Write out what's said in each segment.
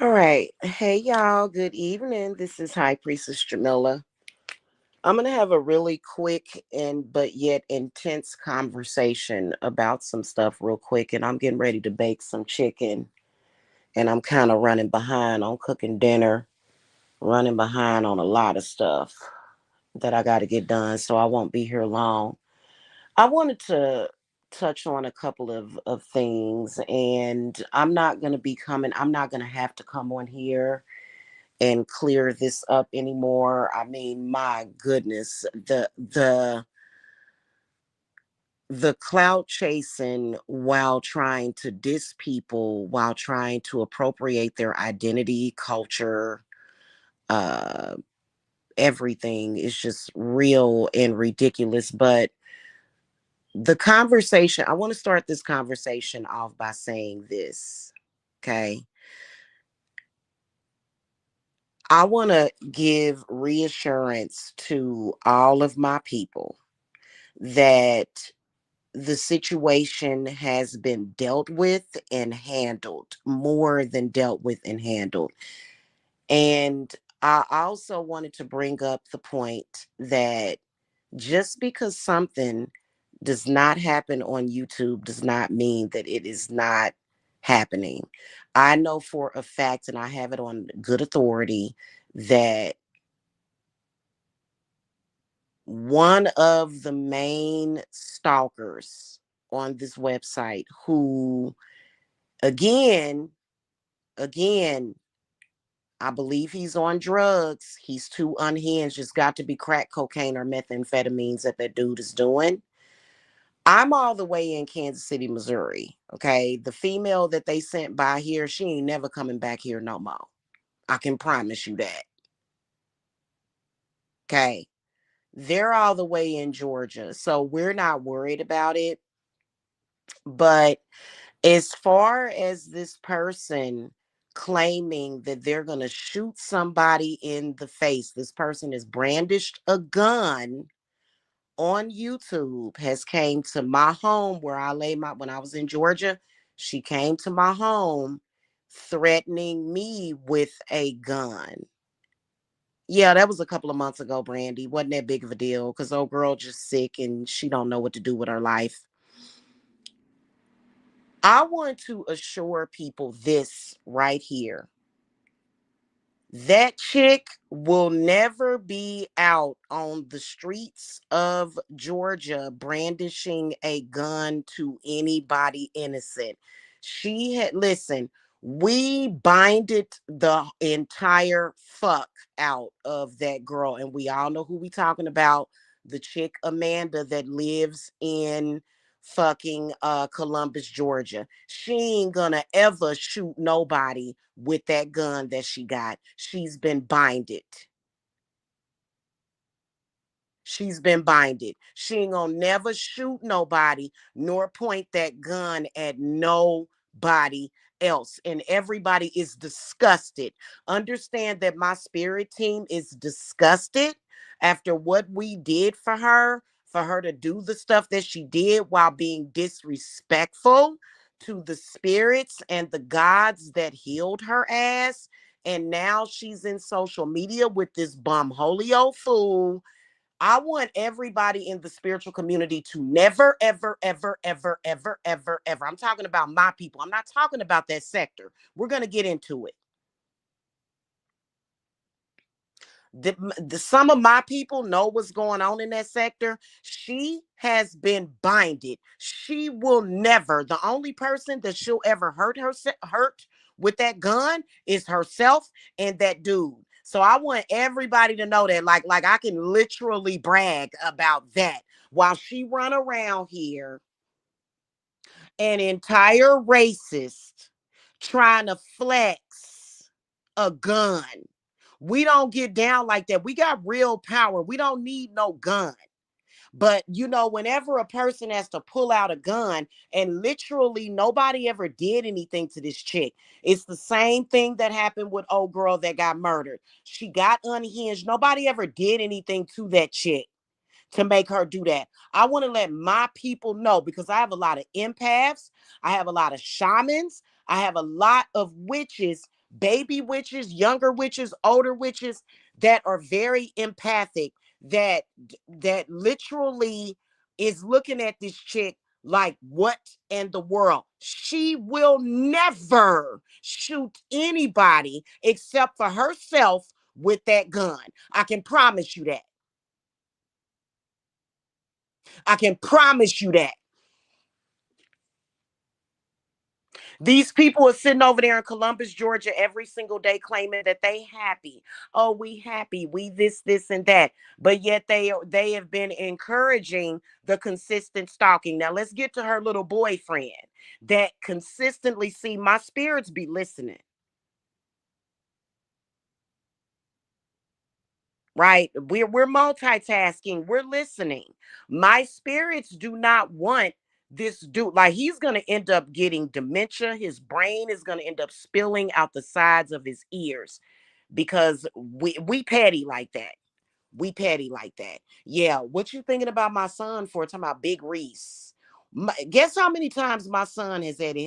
All right. Hey, y'all. Good evening. This is High Priestess Jamila. I'm going to have a really quick and but yet intense conversation about some stuff real quick. And I'm getting ready to bake some chicken. And I'm kind of running behind on cooking dinner, running behind on a lot of stuff that I got to get done. So I won't be here long. I wanted to touch on a couple of things. And I'm not going to have to come on here and clear this up anymore. I mean, my goodness, the cloud chasing while trying to diss people, while trying to appropriate their identity, culture, uh everything is just real and ridiculous. But the conversation, I want to start this conversation off by saying this. Okay. I want to give reassurance to all of my people that the situation has been dealt with and handled, more than dealt with and handled. And I also wanted to bring up the point that just because something does not happen on YouTube does not mean that it is not happening. I know for a fact, and I have it on good authority, that one of the main stalkers on this website who again again I believe he's on drugs. He's too unhinged. It's got to be crack cocaine or methamphetamines that dude is doing. I'm all the way in Kansas City, Missouri. Okay. The female that they sent by here, she ain't never coming back here no more. I can promise you that. Okay. They're all the way in Georgia. So we're not worried about it. But as far as this person claiming that they're going to shoot somebody in the face, this person has brandished a gun on YouTube, has came to my home where I lay my, when I was in Georgia, she came to my home threatening me with a gun. Yeah, that was a couple of months ago, Brandy. Wasn't that big of a deal because old girl just sick and she don't know what to do with her life. I want to assure people this right here. That chick will never be out on the streets of Georgia brandishing a gun to anybody innocent. She had, listen, we binded the entire fuck out of that girl. And we all know who we talking about. The chick Amanda that lives in fucking Columbus, Georgia. She ain't gonna ever shoot nobody with that gun that she got. She's been binded. She's been binded. She ain't gonna never shoot nobody nor point that gun at nobody else. And everybody is disgusted. Understand that my spirit team is disgusted after what we did for her to do the stuff that she did while being disrespectful to the spirits and the gods that healed her ass. And now she's in social media with this bum holio fool. I want everybody in the spiritual community to never, ever, ever, ever, ever, ever, ever. I'm talking about my people. I'm not talking about that sector. We're going to get into it. Some of my people know what's going on in that sector. She has been binded. She will never. The only person that she'll ever hurt with that gun is herself and that dude. So I want everybody to know that, like I can literally brag about that while she run around here, an entire racist trying to flex a gun. We don't get down like that. We got real power. We don't need no gun. But you know, whenever a person has to pull out a gun, and literally nobody ever did anything to this chick, it's the same thing that happened with old girl that got murdered. She got unhinged. Nobody ever did anything to that chick to make her do that. I want to let my people know because I have a lot of empaths, I have a lot of shamans, I have a lot of witches baby witches, younger witches, older witches that are very empathic, that literally is looking at this chick like, what in the world? She will never shoot anybody except for herself with that gun. I can promise you that. I can promise you that. These people are sitting over there in Columbus, Georgia, every single day claiming that they happy. Oh, we happy. We this, and that. But yet they have been encouraging the consistent stalking. Now let's get to her little boyfriend that consistently see my spirits be listening. Right? We're multitasking. We're listening. My spirits do not want this dude. Like, he's gonna end up getting dementia. His brain is gonna end up spilling out the sides of his ears because we petty like that. We petty like that. Yeah. What you thinking about my son for? Talking about Big Reese. Guess how many times my son has had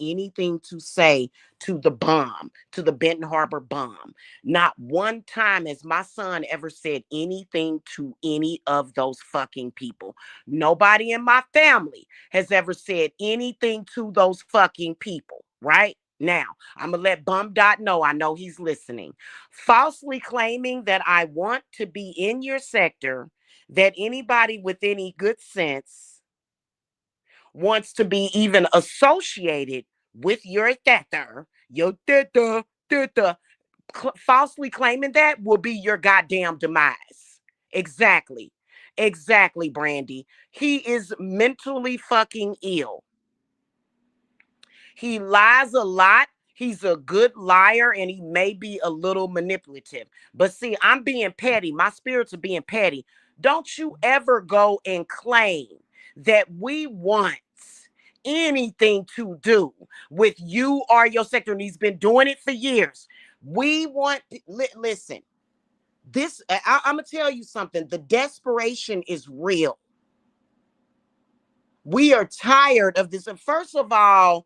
anything to say to the bomb, to the Benton Harbor bomb? Not one time has my son ever said anything to any of those fucking people. Nobody in my family has ever said anything to those fucking people, right? Now, I'm going to let Bum Dot know. I know he's listening. Falsely claiming that I want to be in your sector, that anybody with any good sense wants to be even associated with your theta, falsely claiming that will be your goddamn demise. Exactly. Exactly, Brandy. He is mentally fucking ill. He lies a lot. He's a good liar and he may be a little manipulative. But see, I'm being petty. My spirits are being petty. Don't you ever go and claim that we want anything to do with you or your sector. And he's been doing it for years. We want, listen, I'm going to tell you something. The desperation is real. We are tired of this. And first of all,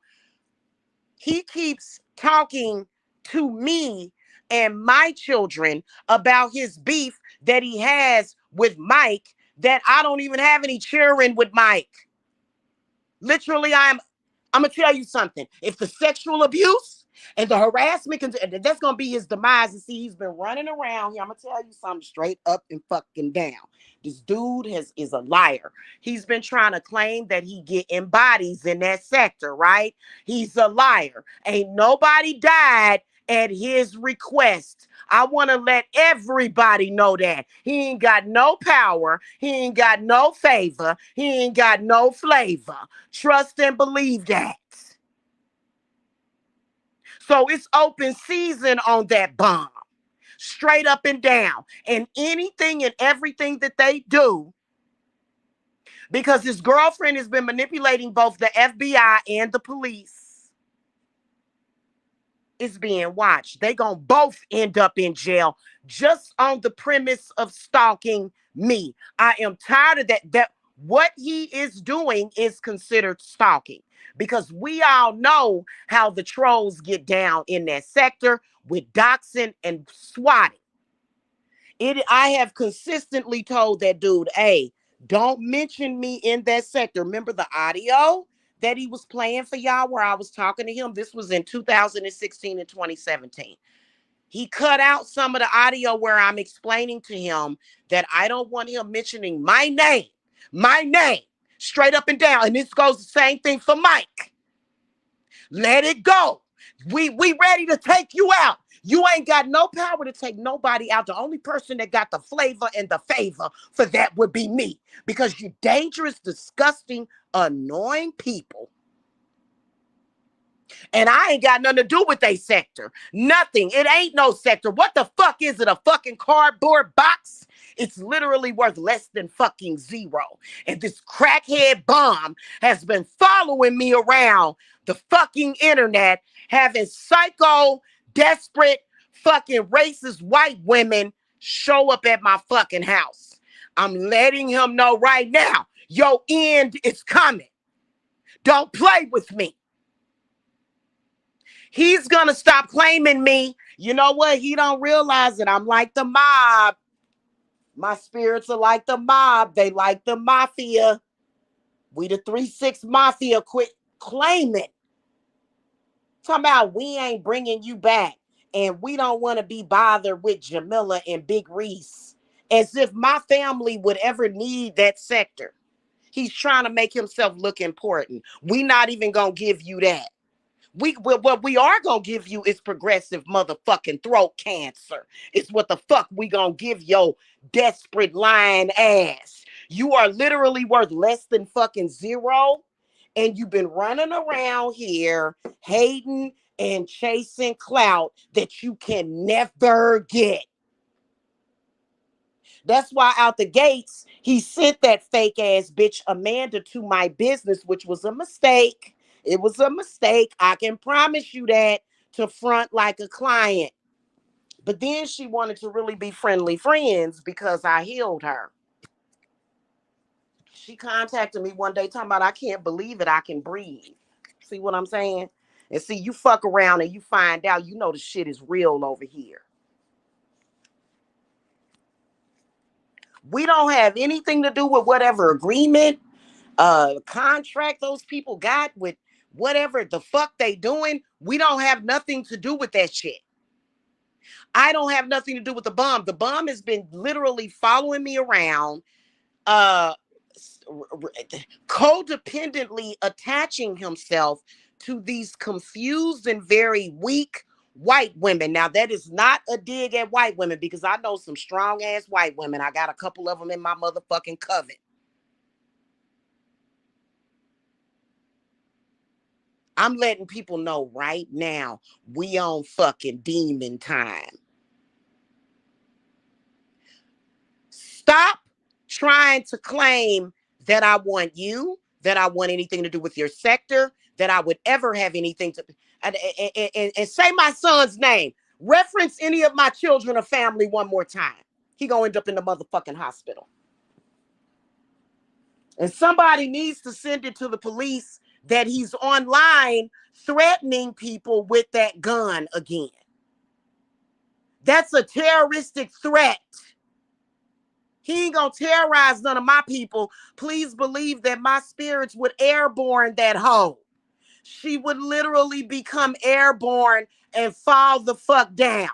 he keeps talking to me and my children about his beef that he has with Mike, that I don't even have any children with Mike. Literally, I'm gonna tell you something. If the sexual abuse and the harassment, that's gonna be his demise. And see, he's been running around here. I'm gonna tell you something straight up and fucking down. This dude is a liar. He's been trying to claim that he get embodies in that sector, right? He's a liar. Ain't nobody died at his request. I want to let everybody know that. He ain't got no power. He ain't got no favor. He ain't got no flavor. Trust and believe that. So it's open season on that bomb. Straight up and down. And anything and everything that they do, because his girlfriend has been manipulating both the FBI and the police, is being watched. They gonna both end up in jail just on the premise of stalking me. I am tired of that what he is doing is considered stalking, because we all know how the trolls get down in that sector with doxing and swatting. I have consistently told that dude, hey, don't mention me in that sector. Remember the audio that he was playing for y'all where I was talking to him? This was in 2016 and 2017. He cut out some of the audio where I'm explaining to him that I don't want him mentioning my name, straight up and down. And this goes the same thing for Mike. Let it go. We ready to take you out. You ain't got no power to take nobody out. The only person that got the flavor and the favor for that would be me, because you dangerous, disgusting, annoying people. And I ain't got nothing to do with a sector. Nothing. It ain't no sector. What the fuck is it? A fucking cardboard box? It's literally worth less than fucking zero. And this crackhead bomb has been following me around the fucking internet, having psycho, desperate, fucking racist white women show up at my fucking house. I'm letting him know right now, your end is coming. Don't play with me. He's gonna stop claiming me. You know what? He don't realize that I'm like the mob. My spirits are like the mob. They like the mafia. We the 3-6 mafia. Quit claiming. Talking about we ain't bringing you back. And we don't want to be bothered with Jamila and Big Reese. As if my family would ever need that sector. He's trying to make himself look important. We not even going to give you that. What we are gonna give you is progressive motherfucking throat cancer. It's what the fuck we gonna give your desperate lying ass. You are literally worth less than fucking zero, and you've been running around here hating and chasing clout that you can never get. That's why out the gates, he sent that fake ass bitch Amanda to my business, which was a mistake. It was a mistake. I can promise you that, to front like a client. But then she wanted to really be friendly friends because I healed her. She contacted me one day talking about, I can't believe it. I can breathe. See what I'm saying? And see, you fuck around and you find out, you know, the shit is real over here. We don't have anything to do with whatever agreement, contract those people got with whatever the fuck they doing. We don't have nothing to do with that shit. I don't have nothing to do with the bum. The bum has been literally following me around, uh codependently attaching himself to these confused and very weak white women. Now, that is not a dig at white women, because I know some strong ass white women. I got a couple of them in my motherfucking coven. I'm letting people know right now, we on fucking demon time. Stop trying to claim that I want you, that I want anything to do with your sector, that I would ever have anything to, and say my son's name. Reference any of my children or family one more time. He gonna end up in the motherfucking hospital. And somebody needs to send it to the police that he's online threatening people with that gun again. That's a terroristic threat. He ain't gonna terrorize none of my people. Please believe that my spirits would airborne that hoe. She would literally become airborne and fall the fuck down.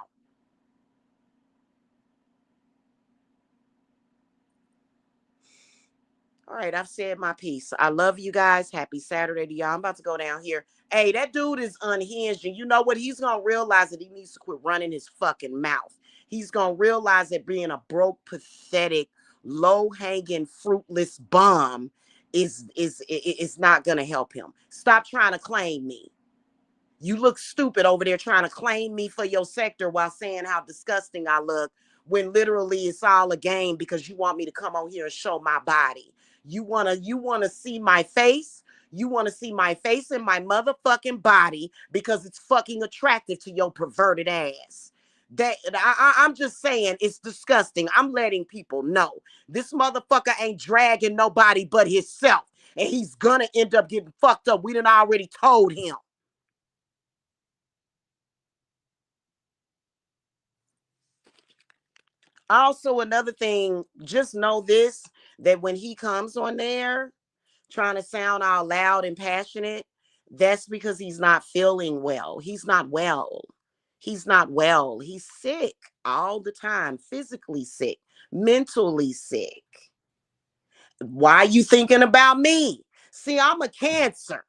All right, I've said my piece. I love you guys. Happy Saturday to y'all. I'm about to go down here. Hey, that dude is unhinged. And you know what? He's going to realize that he needs to quit running his fucking mouth. He's going to realize that being a broke, pathetic, low-hanging, fruitless bum is not going to help him. Stop trying to claim me. You look stupid over there trying to claim me for your sector while saying how disgusting I look, when literally it's all a game because you want me to come on here and show my body. You wanna see my face? You wanna see my face and my motherfucking body because it's fucking attractive to your perverted ass. I'm just saying, it's disgusting. I'm letting people know this motherfucker ain't dragging nobody but himself, and he's gonna end up getting fucked up. We done already told him. Also, another thing, just know this, that when he comes on there trying to sound all loud and passionate, that's because he's not feeling well. He's not well. He's not well. He's sick all the time, physically sick, mentally sick. Why you thinking about me? See, I'm a Cancer,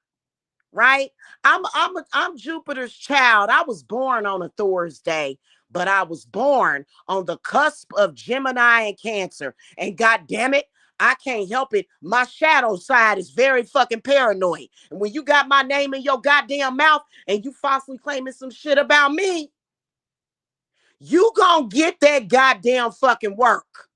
right? I'm Jupiter's child. I was born on a Thursday, but I was born on the cusp of Gemini and Cancer. And god damn it, I can't help it. My shadow side is very fucking paranoid. And when you got my name in your goddamn mouth and you falsely claiming some shit about me, you gonna get that goddamn fucking work.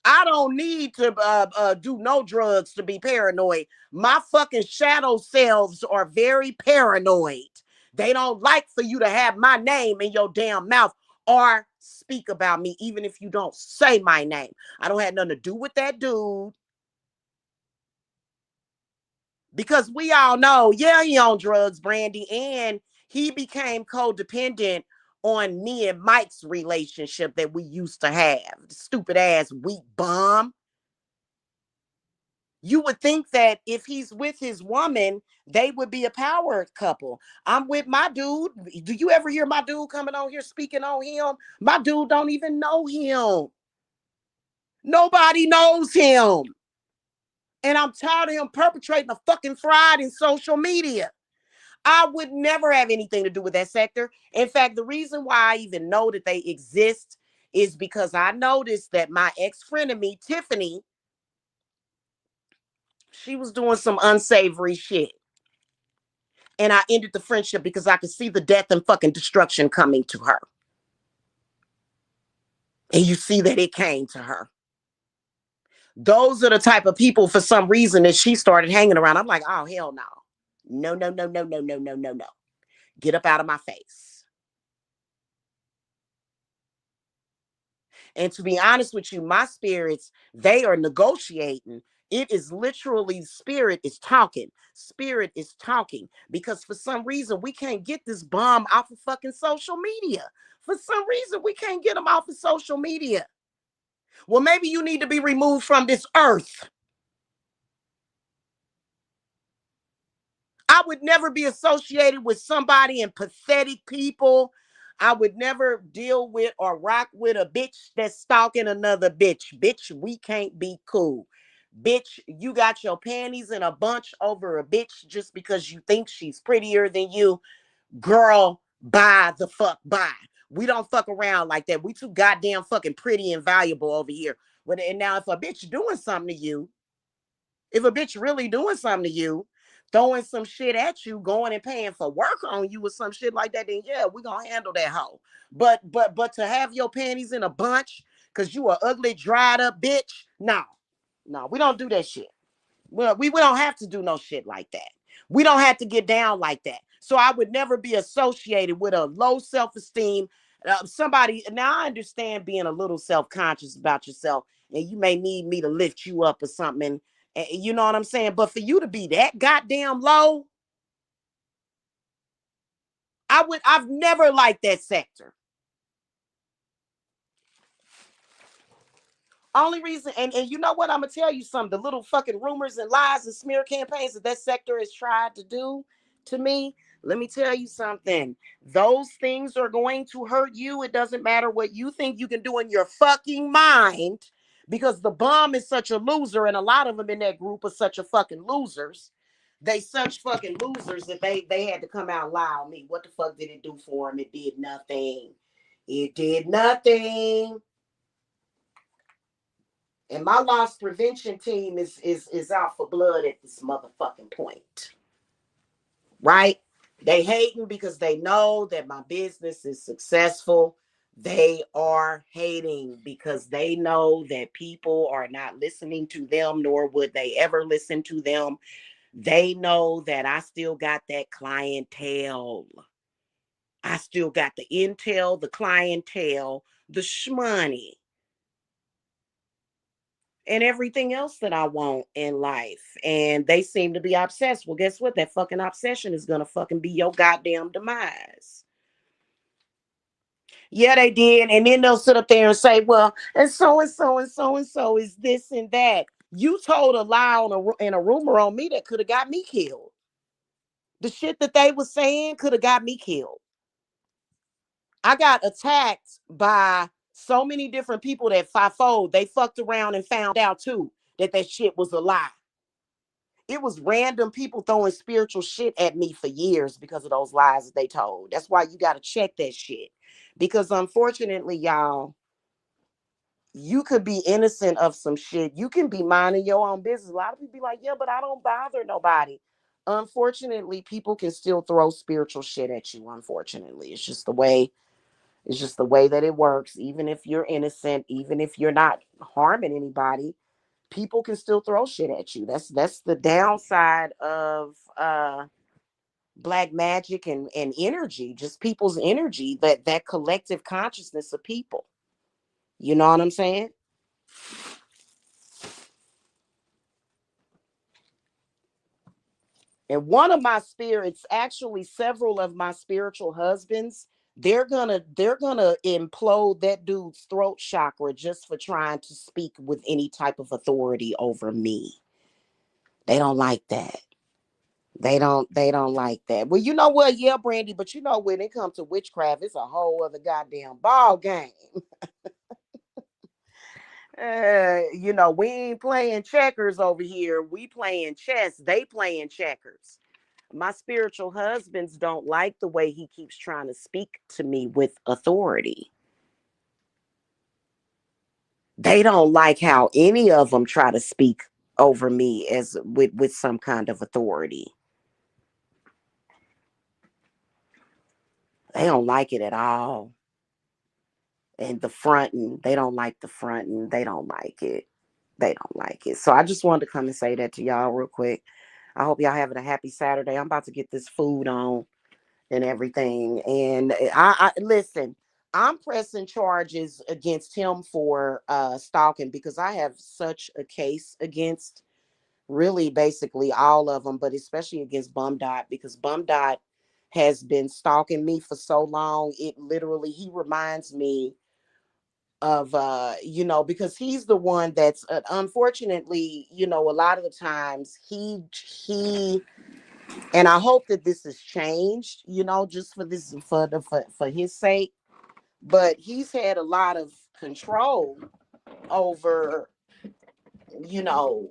I don't need to do no drugs to be paranoid. My fucking shadow selves are very paranoid. They don't like for you to have my name in your damn mouth or speak about me, even if you don't say my name. I don't have nothing to do with that dude. Because we all know, yeah, he on drugs, Brandy, and he became codependent on me and Mike's relationship that we used to have. Stupid ass weak bum. You would think that if he's with his woman, they would be a power couple. I'm with my dude. Do you ever hear my dude coming on here speaking on him? My dude don't even know him. Nobody knows him. And I'm tired of him perpetrating a fucking fraud in social media. I would never have anything to do with that sector. In fact, the reason why I even know that they exist is because I noticed that my ex frenemy, Tiffany, she was doing some unsavory shit. And I ended the friendship because I could see the death and fucking destruction coming to her. And you see that it came to her. Those are the type of people, for some reason, that she started hanging around. I'm like, oh, hell no. No, no, no, no, no, no, no, no, no. Get up out of my face. And to be honest with you, my spirits, they are negotiating. It is literally spirit is talking. Spirit is talking because for some reason we can't get this bomb off of fucking social media. For some reason we can't get them off of social media. Well, maybe you need to be removed from this earth. I would never be associated with somebody and pathetic people. I would never deal with or rock with a bitch that's stalking another bitch. Bitch, we can't be cool. Bitch, you got your panties in a bunch over a bitch just because you think she's prettier than you. Girl, bye the fuck bye. We don't fuck around like that. We too goddamn fucking pretty and valuable over here. And now if a bitch doing something to you, if a bitch really doing something to you, throwing some shit at you, going and paying for work on you or some shit like that, then yeah, we gonna handle that hoe. But to have your panties in a bunch because you a ugly, dried up bitch, no. No, we don't do that shit. Well, we don't have to do no shit like that. We don't have to get down like that. So I would never be associated with a low self-esteem. Somebody, now I understand being a little self-conscious about yourself, and you may need me to lift you up or something. And you know what I'm saying? But for you to be that goddamn low, I've never liked that sector. Only reason, and you know what? I'm gonna tell you something. The little fucking rumors and lies and smear campaigns that sector has tried to do to me. Let me tell you something. Those things are going to hurt you. It doesn't matter what you think you can do in your fucking mind, because the bomb is such a loser, and a lot of them in that group are such a fucking losers. They such fucking losers that they had to come out and lie on me. What the fuck did it do for them? It did nothing. It did nothing. And my loss prevention team is out for blood at this motherfucking point. Right? They hating because they know that my business is successful. They are hating because they know that people are not listening to them, nor would they ever listen to them. They know that I still got that clientele. I still got the intel, the clientele, the shmoney, and everything else that I want in life. And they seem to be obsessed. Well, guess what? That fucking obsession is gonna fucking be your goddamn demise. Yeah, they did. And then they'll sit up there and say, well, and so and so and so and so is this and that. You told a lie and a rumor on me that could have got me killed. The shit that they were saying could have got me killed. I got attacked by so many different people that fivefold. They fucked around and found out too that shit was a lie. It was random people throwing spiritual shit at me for years because of those lies that they told. That's why you got to check that shit. Because unfortunately, y'all, you could be innocent of some shit. You can be minding your own business. A lot of people be like, yeah, but I don't bother nobody. Unfortunately, people can still throw spiritual shit at you. Unfortunately, it's just the way that it works. Even if you're innocent, even if you're not harming anybody, people can still throw shit at you. That's the downside of black magic and energy, just people's energy, that collective consciousness of people. You know what I'm saying? And one of my spirits, actually several of my spiritual husbands, they're gonna implode that dude's throat chakra just for trying to speak with any type of authority over me. They don't like that. They don't like that. Well, you know what? Yeah, Brandy, but you know when it comes to witchcraft, it's a whole other goddamn ball game. We ain't playing checkers over here. We playing chess. They playing checkers. My spiritual husbands don't like the way he keeps trying to speak to me with authority. They don't like how any of them try to speak over me as with some kind of authority. They don't like it at all. And the fronting, they don't like the fronting. They don't like it. They don't like it. So I just wanted to come and say that to y'all real quick. I hope y'all having a happy Saturday. I'm about to get this food on and everything. And I listen, I'm pressing charges against him for stalking because I have such a case against really basically all of them, but especially against Bum Dot because Bum Dot has been stalking me for so long. It literally he reminds me of because he's the one that's unfortunately, a lot of the times he and I hope that this has changed, just for this for his sake. But he's had a lot of control over, you know,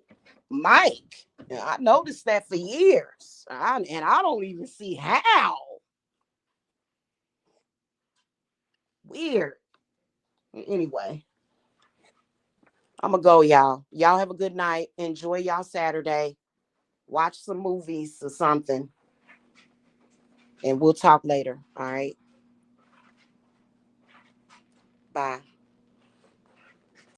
Mike. And I noticed that for years. And I don't even see how. Weird. Anyway, I'm gonna go, y'all. Y'all have a good night. Enjoy y'all Saturday. Watch some movies or something. And we'll talk later. All right. Bye.